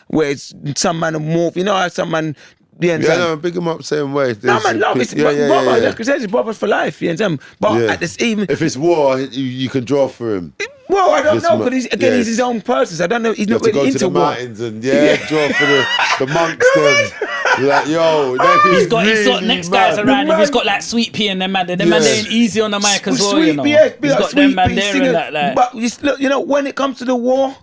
Where it's some man more, you know how some man. You understand? Yeah, no, big him up same way. No man, love it's brother. Like I said, it's brothers for life. You understand? But at this even if it's war, you can draw for him. Well, I don't know because he's his own person. So I don't know. He's not really into war. Mountains and draw for the monks. Like yo, he's got next guys around him. He's got like Sweet Pea and them man. Them man they ain't easy on the mic as well. You know, he's got them man there and that. Like. But you know, when it comes to the war.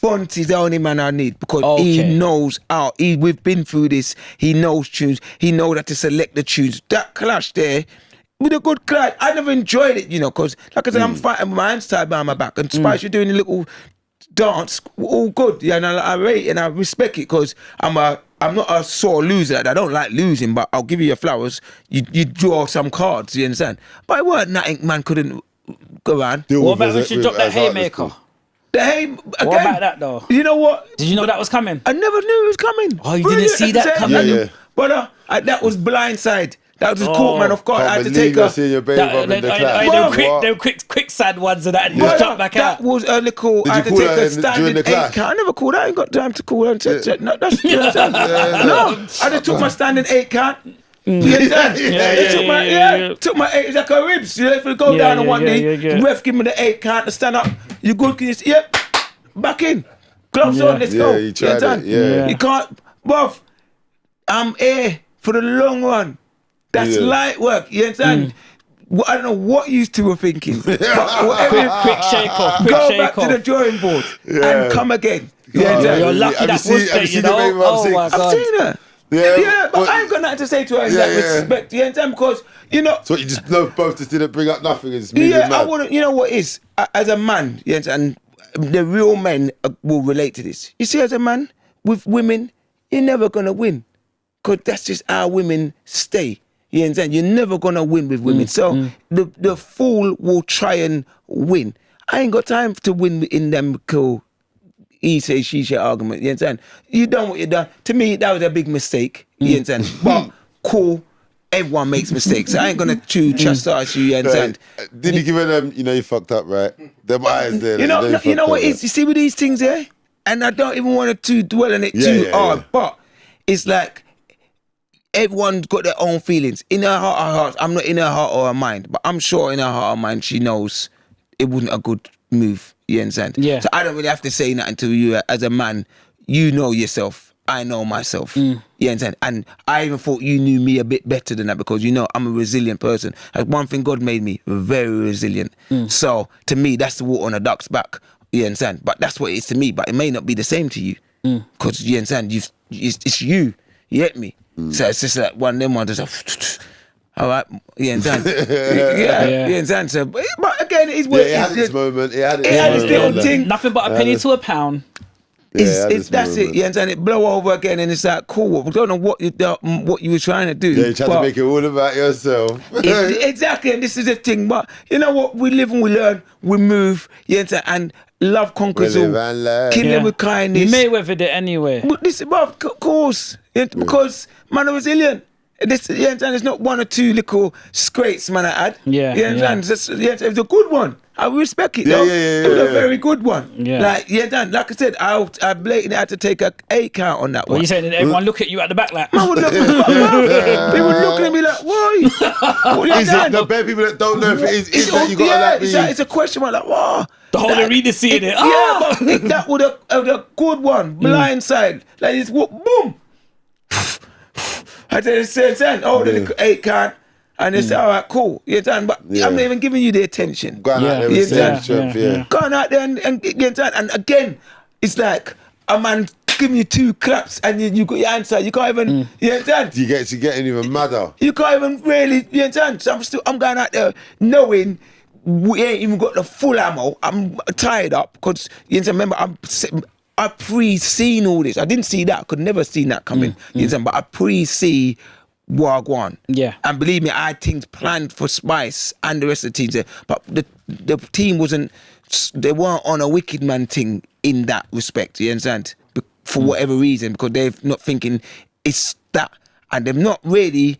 Fonty's the only man I need because he knows how. We've been through this. He knows tunes. He knows how to select the tunes. That clash there with a good clash, I never enjoyed it, you know, because like I said, I'm fighting with my hands tied behind my back. And Spice, you're doing a little dance, all good. Yeah, and I rate and I respect it because I'm not a sore loser. I don't like losing, but I'll give you your flowers. You draw some cards, you understand? But it weren't nothing man couldn't go around. What about when she dropped that haymaker? Again, what about that though? You know what? Did you know that was coming? I never knew it was coming. Oh, you didn't see that coming? Yeah. But that was blindside. That was just caught man off guard. I had to take her. Them quick sad ones and that. Just jump back out. That was a little. I had to take her standing 8 count. I never called her. I ain't got time to call her. No, that's no. I just took my standing 8 count. You understand? Took my 8. It's like a ribs. You know, if you go down on one day, ref give me the 8 count to stand up. You good? Can you back in. Gloves on. Let's go. You tried it. You can't, bruv. I'm here for the long run. That's light work. You understand? I don't know what you two were thinking. But quick shake off. Go back to the drawing board and come again. You understand? You're lucky that was there, you know? Oh my God. I've seen her. Yeah, but I ain't got nothing to say to her in that respect. You understand? Because, you know. So you just both just didn't bring up nothing. It's I wouldn't. You know what it is? As a man, you understand? The real men will relate to this. You see, as a man, with women, you're never going to win. Because that's just how women stay. You understand? You're never going to win with women. So the fool will try and win. I ain't got time to win in them cool he say, she say argument. You understand? You done what you done. To me, that was a big mistake. You understand? But cool. Everyone makes mistakes. I ain't gonna chastise you. You understand? Did you give her them? You know you fucked up, right? Them eyes there. You know what it is. You see with these things here, and I don't even want to dwell on it too hard. But it's like everyone's got their own feelings. In her heart of hearts, I'm not in her heart or her mind, but I'm sure in her heart or mind she knows it wasn't a good move. You understand? Yeah. So I don't really have to say nothing to you as a man. You know yourself. I know myself. You understand? And I even thought you knew me a bit better than that because you know I'm a resilient person. Like one thing God made me, very resilient. So to me, that's the water on a duck's back. You understand? But that's what it is to me. But it may not be the same to you because you understand? It's you. You get me? So it's just like one of them ones that's like, all right, you understand? You understand? So, but again, it is what it had its moment. It had its little thing. Nothing but a penny to a pound. That's it, you understand? It blow over again and it's like, cool, we don't know what you were trying to do. Yeah, you tried to make it all about yourself. Exactly, and this is the thing, but you know what? We live and we learn, we move, you understand? And love conquers all. Kill them with kindness. You may weather it anyway. But this, of course, because man are resilient. This, you understand? It's not one or two little scrapes, man, I had. You understand? It was a good one. I respect it, though. It was a very good one. Like, like I said, I blatantly had to take a 8 count on that one. Well, you saying that everyone look at you at the back like... Man would look at me like, people looking at me like, why? What is it the bare people that don't know if it is that you got to it's a question mark, like, wow. The whole arena seeing it. Yeah, but that was a good one. Blindside. Like, it's boom. I tell you, the little 8 count. And they say, all right, cool. You understand? But I'm not even giving you the attention. Going out there with Going out there and you understand? And again, it's like a man giving you 2 claps and you got your answer. You can't even, you understand? You're getting even madder. You can't even really, you understand? So I'm going out there knowing we ain't even got the full ammo. I'm tied up because, you understand? Remember, I pre-seen all this. I didn't see that. I could never seen that coming. You understand? But I pre-see Wagwan. And believe me, I had things planned for Spice and the rest of the teams there. But the team they weren't on a wicked man thing in that respect, you understand? For whatever reason, because they're not thinking it's that. And they're not really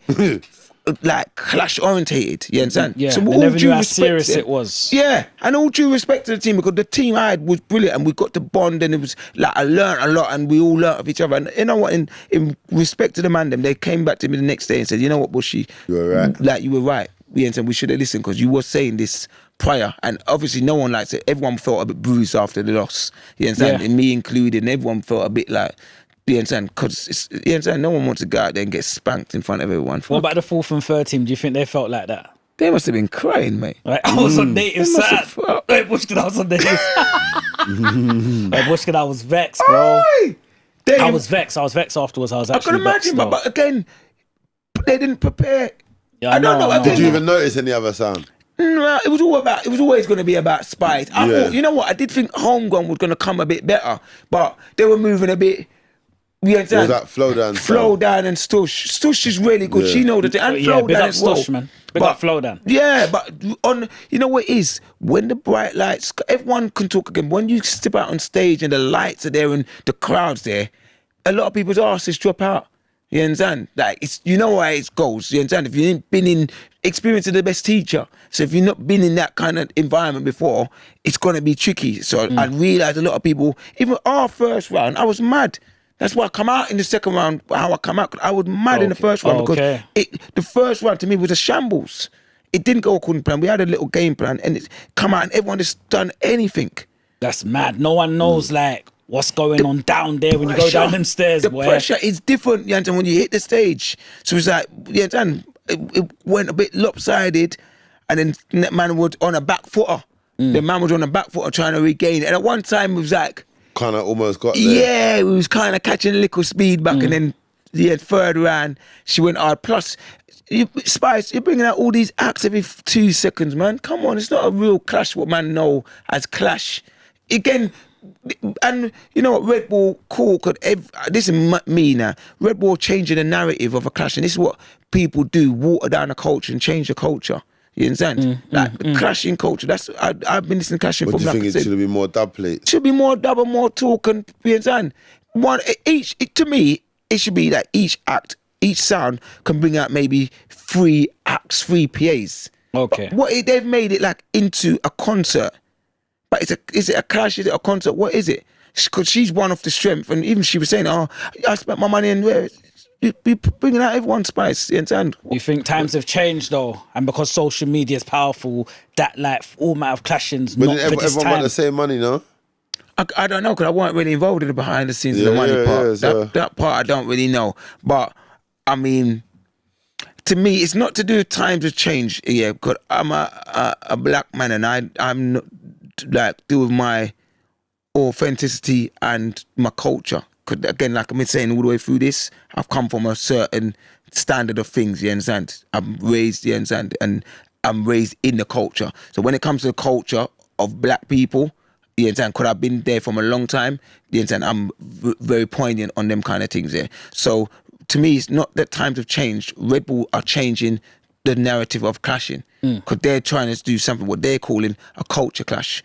like clash orientated. You understand? Yeah, so they never knew how serious it was. Yeah, and all due respect to the team, because the team I had was brilliant, and we got to bond, and it was like I learned a lot, and we all learned of each other. And you know what? In respect to the man, they came back to me the next day and said, "You know what, Bushy? You were right. Like you were right. We should have listened because you were saying this prior, and obviously no one likes it. Everyone felt a bit bruised after the loss. You understand? And me included, and everyone felt a bit like." You understand? Because you understand, no one wants to go out there and get spanked in front of everyone. What about the 4th and 3rd team? Do you think they felt like that? They must have been crying, mate. Right, I was on native side. Hey, Bushkin, I was on native side. Hey, Bushkin, I was vexed, bro. I was vexed afterwards. I can imagine, but again, they didn't prepare. Yeah, I don't know. Did you even notice any other sound? No, it was always going to be about Spice. I thought, you know what? I did think Homegrown was going to come a bit better, but they were moving a bit. You understand? Was that Flow Down? Flow Down and Stush. Stush is really good. She knows the thing. And Flow Down as well. Stush, man. Big up Flow Down. Yeah, but you know what it is? When the bright lights, everyone can talk again. When you step out on stage and the lights are there and the crowd's there, a lot of people's asses drop out. You understand? Like, it's, you know why it goes. You understand? If you ain't been in experience of the best teacher, so if you've not been in that kind of environment before, it's going to be tricky. So I realised a lot of people, even our first round, I was mad. That's why I come out in the second round, how I come out. I was mad in the first round because the first round to me was a shambles. It didn't go according to plan. We had a little game plan and it's come out and everyone has done anything. That's mad. No one knows like what's going on down there when you go down them stairs, boy. The pressure is different, you understand, when you hit the stage. So it's like, you understand, it went a bit lopsided and then that man was on a back footer. The man was on a back footer trying to regain it. And at one time it was like, kind of almost got there. Yeah, we was kind of catching a little speed back and then third round, she went hard. Plus, Spice, you're bringing out all these acts every 2 seconds, man. Come on, it's not a real clash what man know as clash. Again, and you know what, Red Bull, cool, this is me now. Red Bull changing the narrative of a clash, and this is what people do, water down the culture and change the culture. You understand? Clashing culture. That's I've been listening to clashing from. What do you think it should be more dub plates? Should be more dub and more talk, and you understand? To me, it should be that each act, each sound can bring out maybe 3 acts, 3 PAs. Okay. But they've made it like into a concert. But is it a clash? Is it a concert? What is it? Because she's one of the strength, and even she was saying, "Oh, I spent my money and where." Be bringing out everyone's Spice, you understand? You think times have changed though, and because social media is powerful, that like format of clashing's not for this everyone time. want the same money, no? I don't know, because I wasn't really involved in the behind the scenes of the money part. That part I don't really know. But I mean, to me, it's not to do with times have changed. Yeah, because I'm a black man, and I'm not, like, deal with my authenticity and my culture. Again, like I've been saying all the way through this, I've come from a certain standard of things, you understand? I'm raised, you understand? And I'm raised in the culture. So when it comes to the culture of black people, you understand? Because I've been there from a long time, you understand? I'm very poignant on them kind of things there. So to me, it's not that times have changed. Red Bull are changing the narrative of clashing because they're trying to do something what they're calling a culture clash.